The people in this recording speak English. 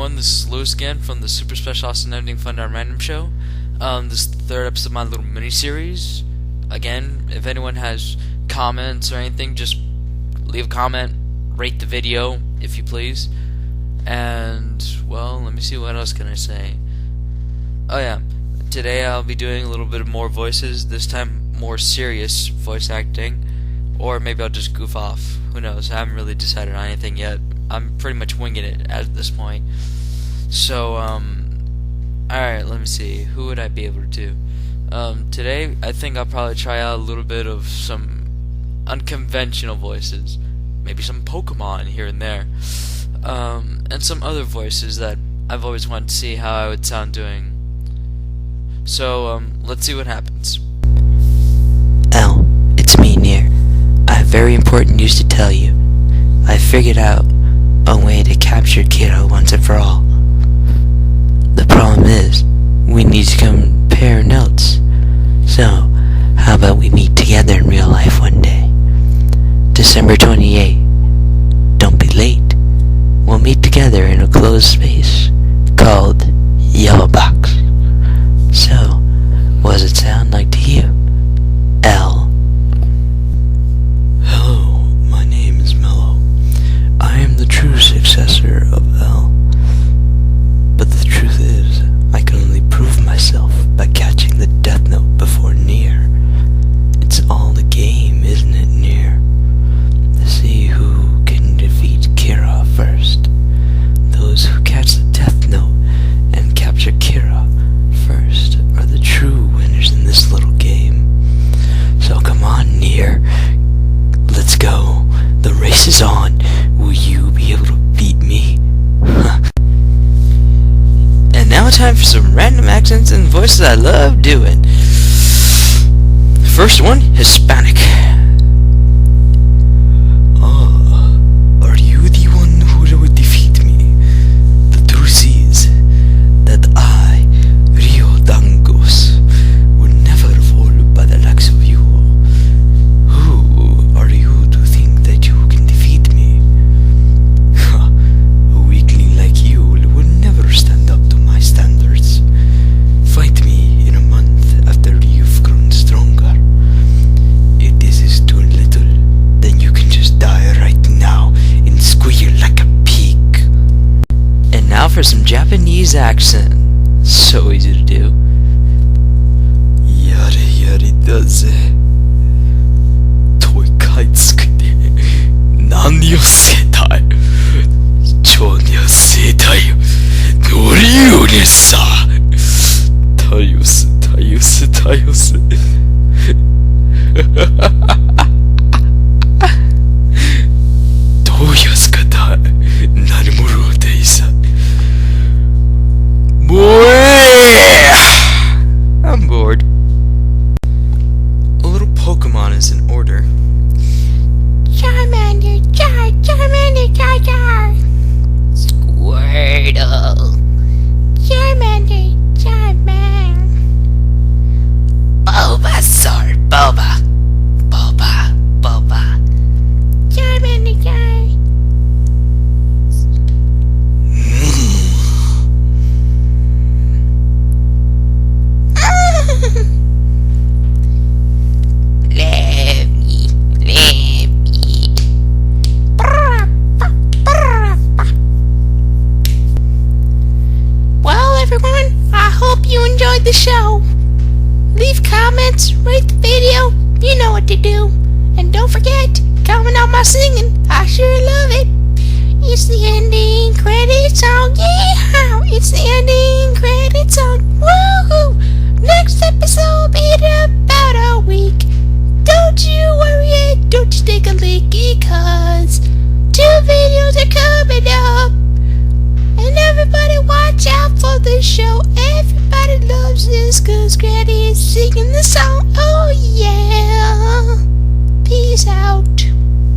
everyone, this is Lewis again from the Super Special Awesome Ending Fun on Random Show. This is the third episode of my little mini-series. Again, if anyone has comments or anything, just leave a comment, rate the video, if you please. And, well, let me see, what else can I say? Oh yeah, today I'll be doing a little bit of more voices, this time more serious voice acting. Or maybe I'll just goof off, who knows, I haven't really decided on anything yet. I'm pretty much winging it at this point. So, alright, let me see. Who would I be able to do? Today, I think I'll probably try out a little bit of some unconventional voices. Maybe some Pokemon here and there. And some other voices that I've always wanted to see how I would sound doing. So, let's see what happens. Elle, it's me, Nier. I have very important news to tell you. I figured out a way to capture Kira once and for all. The problem is, we need to compare notes. So, how about we meet together in real life one day? December 28th. Don't be late. We'll meet together in a closed space called Yellow Box. So, what does it sound like to you, Elle? Hello, my name is Mello. I am the true successor of Elle. But the truth is, I can only prove myself by catching the Death Note before Nier. It's all a game, isn't it, Nier? To see who can defeat Kira first. Those who catch the Death Note and capture Kira first are the true winners in this little game. So come on, Nier. Let's go. The race is on. Will you be able to beat me? And now it's time for some random accents and voices I love doing. First one, Hispanic. Are you the one who would defeat me? The truth is that I, Rio Dangos, would never fall by the likes of you. Who are you to think that you can defeat me? A weakling like you would never stand up to my standards. Fight me in a month after you've grown stronger. If this is too little, then you can just die right now and squeal like a pig. And now for some Japanese accent. So easy to do. Yare yare daze. Toikaitsukude. Nani o setai? Choni o setai. Nori ne sa. Tayos, tayos, tayos. どうやすかだ何者でいさ I'm bored. A little Pokemon is in order. Charmander, Charmander, Char. Squirtle. Charmander, Charmander. Bulbasaur, Bulba. Charmander, Char. Well, everyone, I hope you enjoyed the show. Leave comments, rate the video, you know what to do. And don't forget, comment on my singing, I sure love it. It's the ending credits song, yeah! It's the ending credits song, woohoo! Next episode will be in about a week. Don't you worry, don't you take a leaky, cause 2 videos are coming up. And everybody watch out for this show. Everybody loves this, cause Granny is singing the song, oh yeah. Peace out.